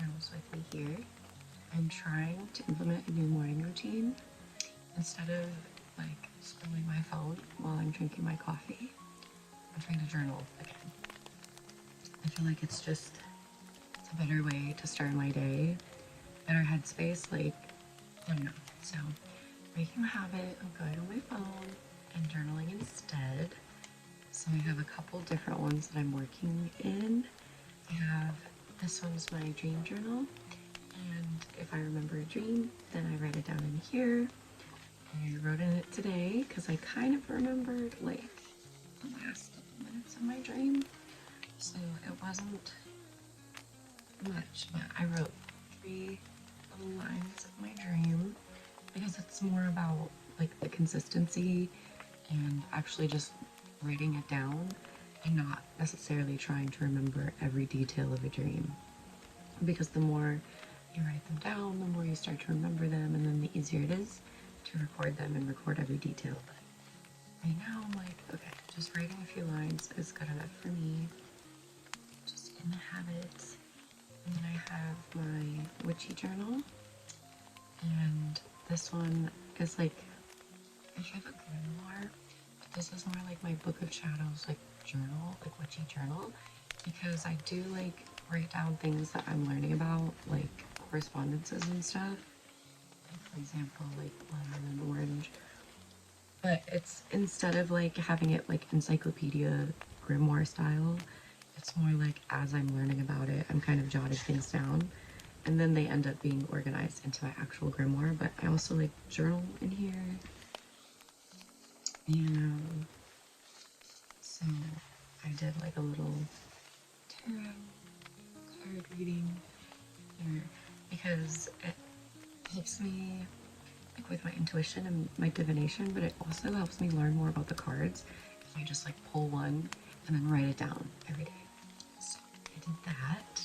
journals with me here. I'm trying to implement a new morning routine. Instead of like scrolling my phone while I'm drinking my coffee, I'm trying to journal again. I feel like it's a better way to start my day, better headspace, like, I don't know. So making a habit of going on my phone and journaling instead. So I have a couple different ones that I'm working in. I have, this one's my dream journal, and if I remember a dream, then I write it down in here. I wrote in it today because I kind of remembered like the last couple minutes of my dream, so it wasn't much, but I wrote 3 little lines of my dream because it's more about like the consistency and actually just writing it down and not necessarily trying to remember every detail of a dream, because the more you write them down, the more you start to remember them, and then the easier it is to record them and record every detail. But right now I'm like, okay, just writing a few lines is good enough for me, just in the habit. And then I have my witchy journal, and this one is like, I have a grimoire, but this is more like my book of shadows, like journal, like witchy journal, because I do like write down things that I'm learning about, like correspondences and stuff. Like for example, like lemon and orange. But it's, instead of like having it like encyclopedia grimoire style, it's more like as I'm learning about it, I'm kind of jotting things down, and then they end up being organized into my actual grimoire. But I also like journal in here, so I did like a little tarot card reading here because it helps me like with my intuition and my divination, but it also helps me learn more about the cards if I just like pull one and then write it down every day. So I did that,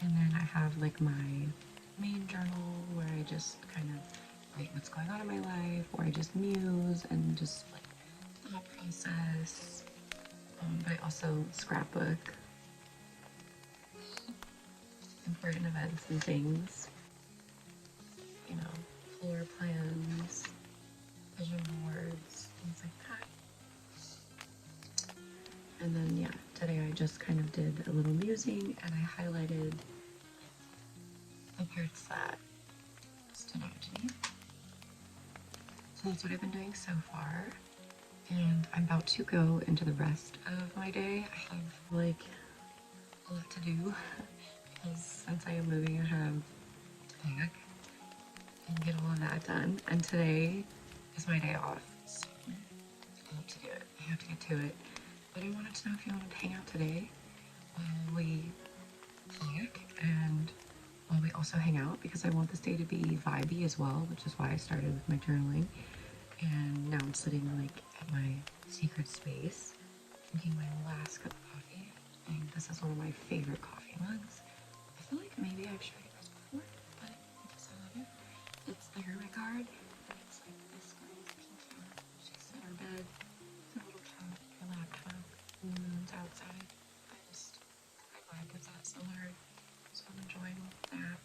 and then I have like my main journal where I just kind of write what's going on in my life, or I just muse and just like thought process. But I also scrapbook important events and things, you know, floor plans, vision boards, things like that. And then yeah, today I just kind of did a little musing, and I highlighted the parts that stood out to me. So that's what I've been doing so far, and I'm about to go into the rest of my day. I have like a lot to do because since I am moving, I have to pack and get all of that done, and today is my day off, so I have to do it. I have to get to it. But I wanted to know if you wanted to hang out today while we pack and while we also hang out, because I want this day to be vibey as well, which is why I started with my journaling. And now I'm sitting like at my secret space drinking my last cup of coffee, and this is one of my favorite coffee mugs. I feel like maybe I've showed you this before, but because I love it. It's the ☕𝘱𝑒 card, and it's like this girl's pink cat. She's in her bed, it's a little cat, her laptop, and the moon's outside. I vibe with that so hard, so I'm enjoying that.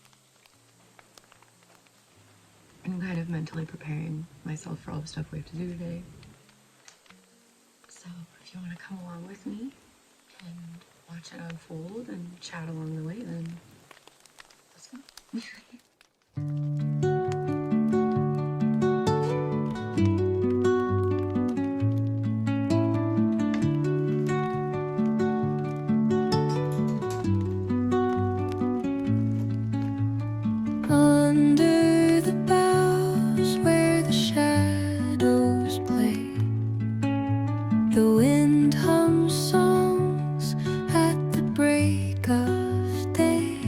I'm kind of mentally preparing myself for all the stuff we have to do today. So if you want to come along with me and watch it unfold and chat along the way, then let's go. Under the boughs where the shadows play, the wind hums songs at the break of day.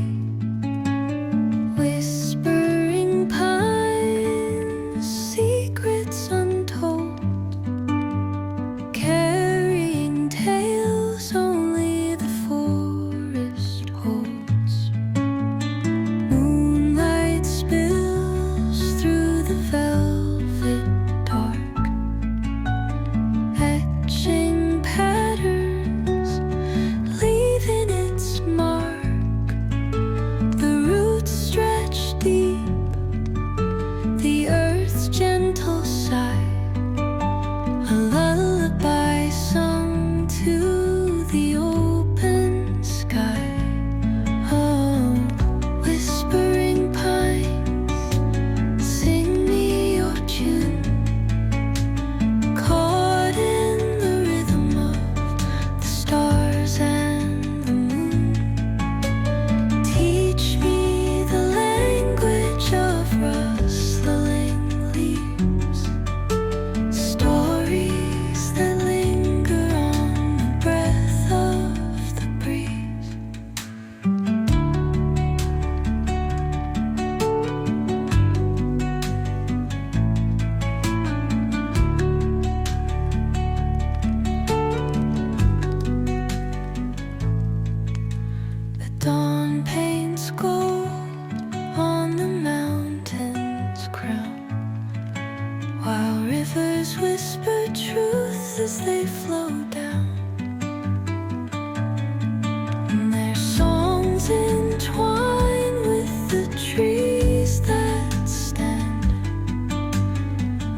as they flow down. And their songs entwine with the trees that stand,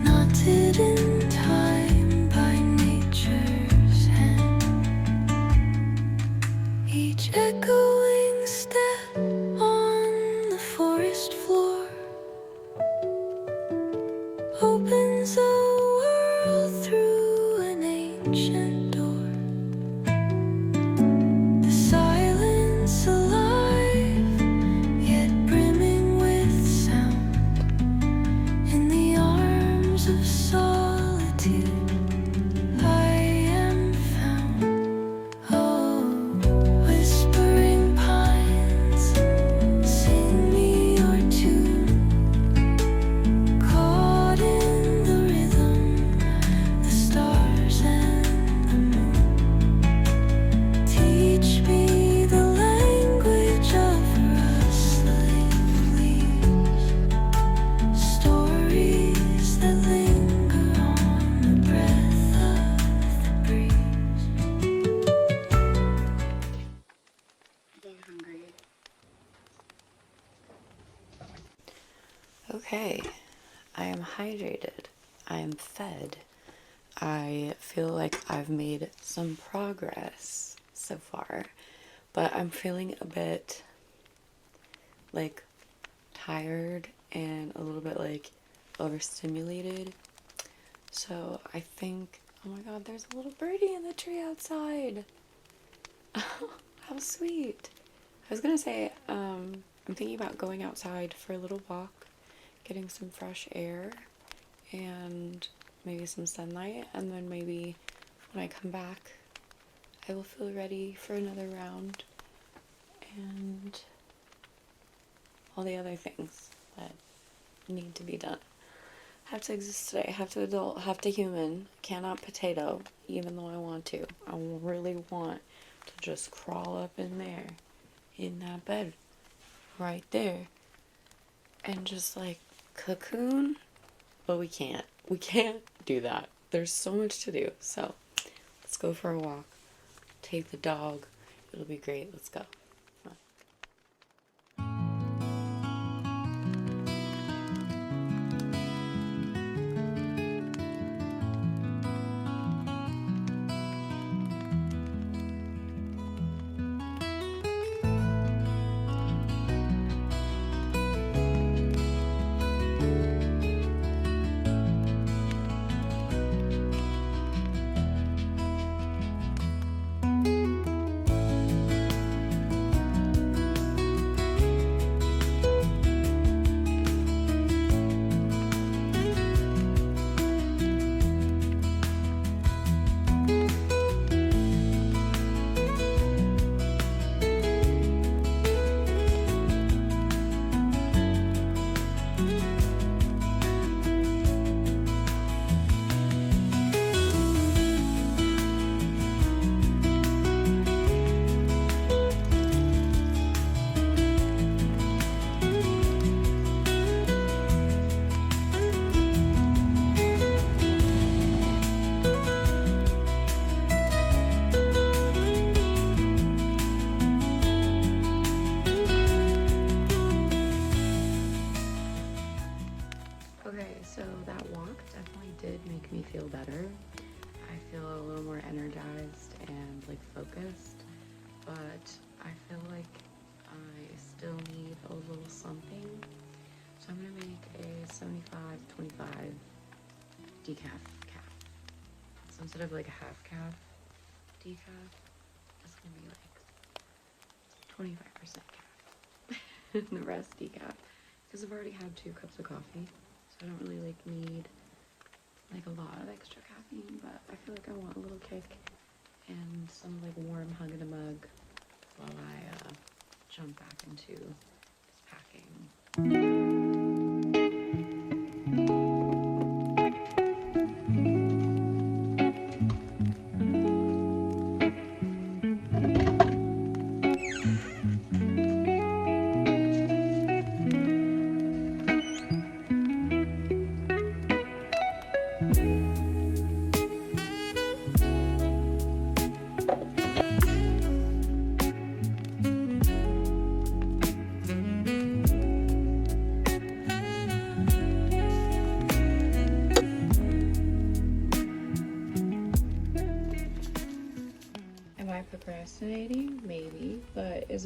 knotted in time by nature's hand. Each echoing step on the forest floor opens a world through an ancient door. The silence alive, yet brimming with sound. In the arms of solitude, I am found. Oh, whispering pines, sing me your tune. Caught in the rhythm, the stars and the moon teach me the language of rustling leaves, stories that linger on the breath of the breeze. Getting hungry. Okay, I am hydrated. I am fed. I feel like I've made some progress so far, but I'm feeling a bit like tired and a little bit like overstimulated. So I think, oh my god, there's a little birdie in the tree outside. How sweet. I was gonna say, I'm thinking about going outside for a little walk, getting some fresh air and maybe some sunlight, and then maybe when I come back I will feel ready for another round and all the other things that need to be done. Have to exist today, have to adult, have to human, cannot potato, even though I want to. I really want to just crawl up in there, in that bed, right there, and just like cocoon, but we can't. We can't do that. There's so much to do. So let's go for a walk. Take the dog. It'll be great. Let's go. So that walk definitely did make me feel better. I feel a little more energized and like focused, but I feel like I still need a little something. So I'm gonna make a 75-25 decaf calf. So instead of like a half calf decaf, it's gonna be like 25% calf and the rest decaf, because I've already had 2 cups of coffee. I don't really like need like a lot of extra caffeine, but I feel like I want a little kick and some like warm hug in a mug while I jump back into this packing.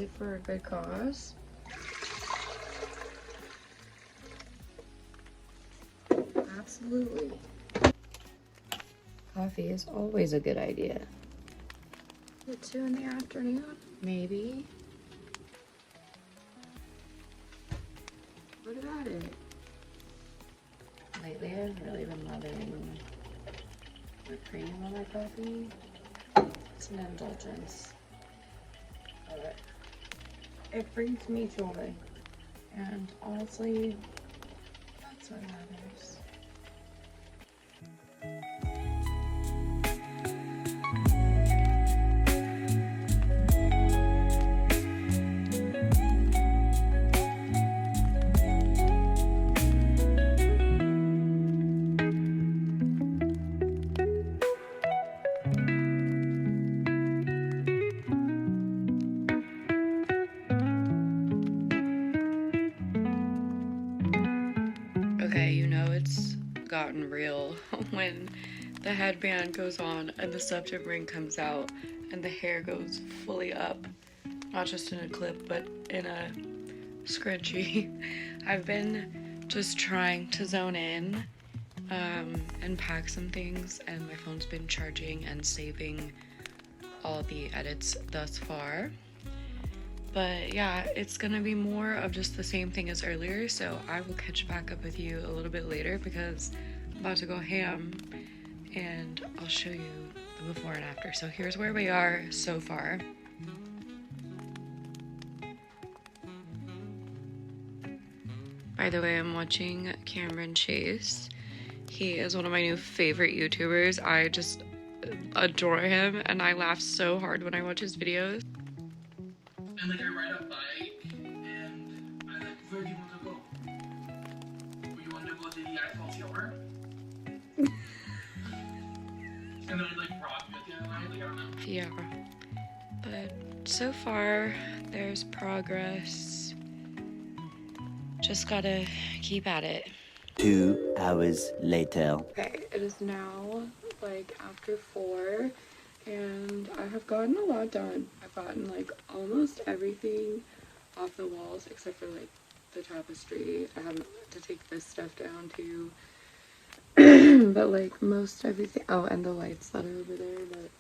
it for a good cause? Absolutely. Coffee is always a good idea. At 2 in the afternoon? Maybe. What about it? Lately, I've really been loving the cream on my coffee. It's an indulgence. But it brings me joy. And honestly, that's what matters. Okay, you know it's gotten real when the headband goes on and the septum ring comes out and the hair goes fully up. Not just in a clip, but in a scrunchie. I've been just trying to zone in and pack some things, and my phone's been charging and saving all the edits thus far. But yeah, it's gonna be more of just the same thing as earlier, so I will catch back up with you a little bit later because I'm about to go ham and I'll show you the before and after. So here's where we are so far. By the way, I'm watching Cameron Chase. He is one of my new favorite YouTubers. I just adore him and I laugh so hard when I watch his videos. And like I ride a bike and I like, where do you want to go? You want to go to the Eiffel Tower? And then I like rock at the other night, like I don't know. Yeah, but so far there's progress. Just gotta keep at it. 2 hours later. Okay, it is now like after 4 and I have gotten a lot done. I've gotten like almost everything off the walls except for like the tapestry. I have to take this stuff down too. But like most everything, oh, and the lights that are over there, but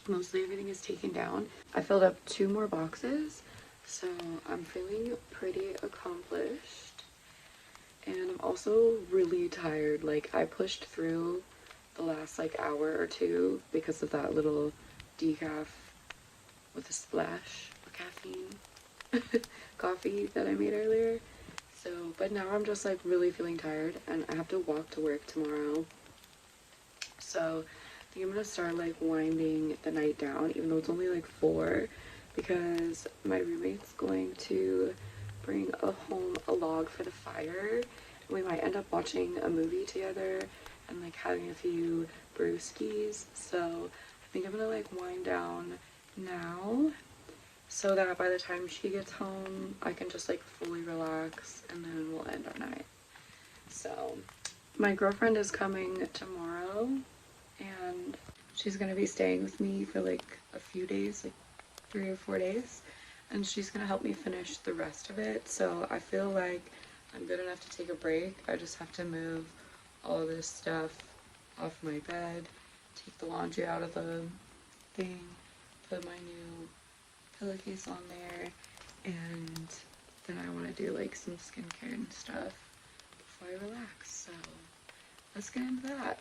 mostly everything is taken down. I filled up 2 more boxes, so I'm feeling pretty accomplished. And I'm also really tired. Like I pushed through the last like hour or 2 because of that little decaf with a splash of caffeine coffee that I made earlier. So, but now I'm just like really feeling tired and I have to walk to work tomorrow. So I think I'm gonna start like winding the night down, even though it's only like 4, because my roommate's going to bring home a log for the fire. We might end up watching a movie together and like having a few brewskis. So I think I'm gonna like wind down now so that by the time she gets home I can just like fully relax and then we'll end our night. So my girlfriend is coming tomorrow and she's gonna be staying with me for like a few days, like 3 or 4 days, and she's gonna help me finish the rest of it. So I feel like I'm good enough to take a break. I just have to move all this stuff off my bed, take the laundry out of the thing, put my new pillowcase on there, and then I want to do like some skincare and stuff before I relax. So let's get into that.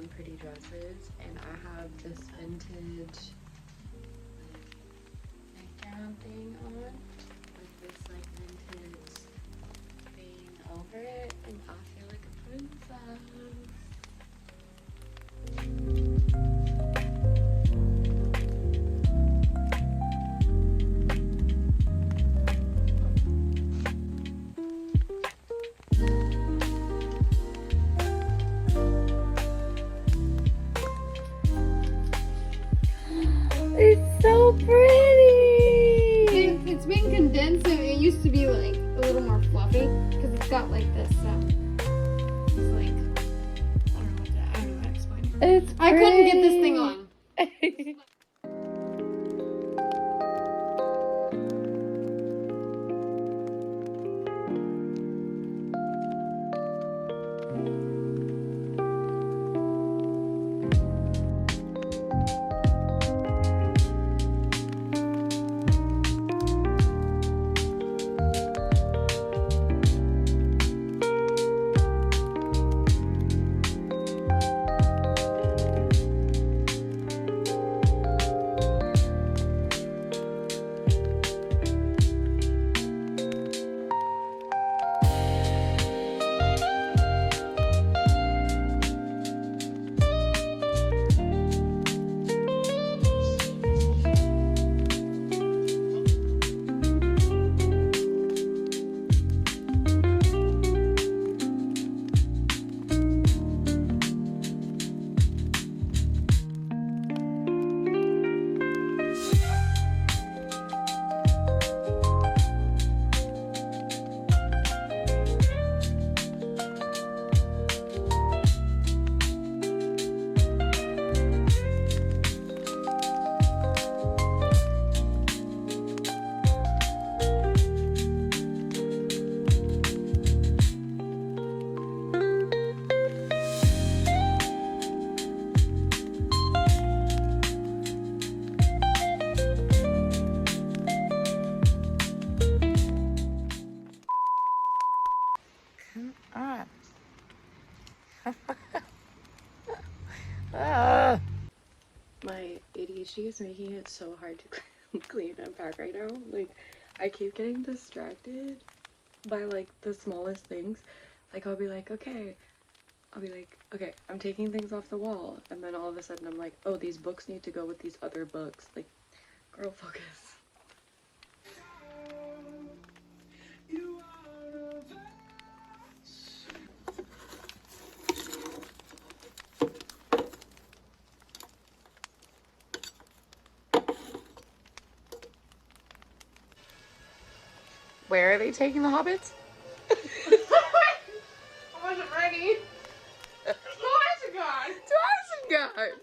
on pretty dresses, and I have this vintage nightgown thing on with this like vintage thing over it, and I feel like a princess. It's so pretty! It's been condensed, and it used to be like a little more fluffy because it's got like this. It's like I don't know how to explain it. It's I couldn't get this thing on. My ADHD is making it so hard to clean and pack right now. Like, I keep getting distracted by like the smallest things. Like, I'll be like, okay, I'm taking things off the wall, and then all of a sudden I'm like, oh, these books need to go with these other books. Like, girl, focus. Where are they taking the hobbits? I wasn't ready. To Isengard. To Isengard!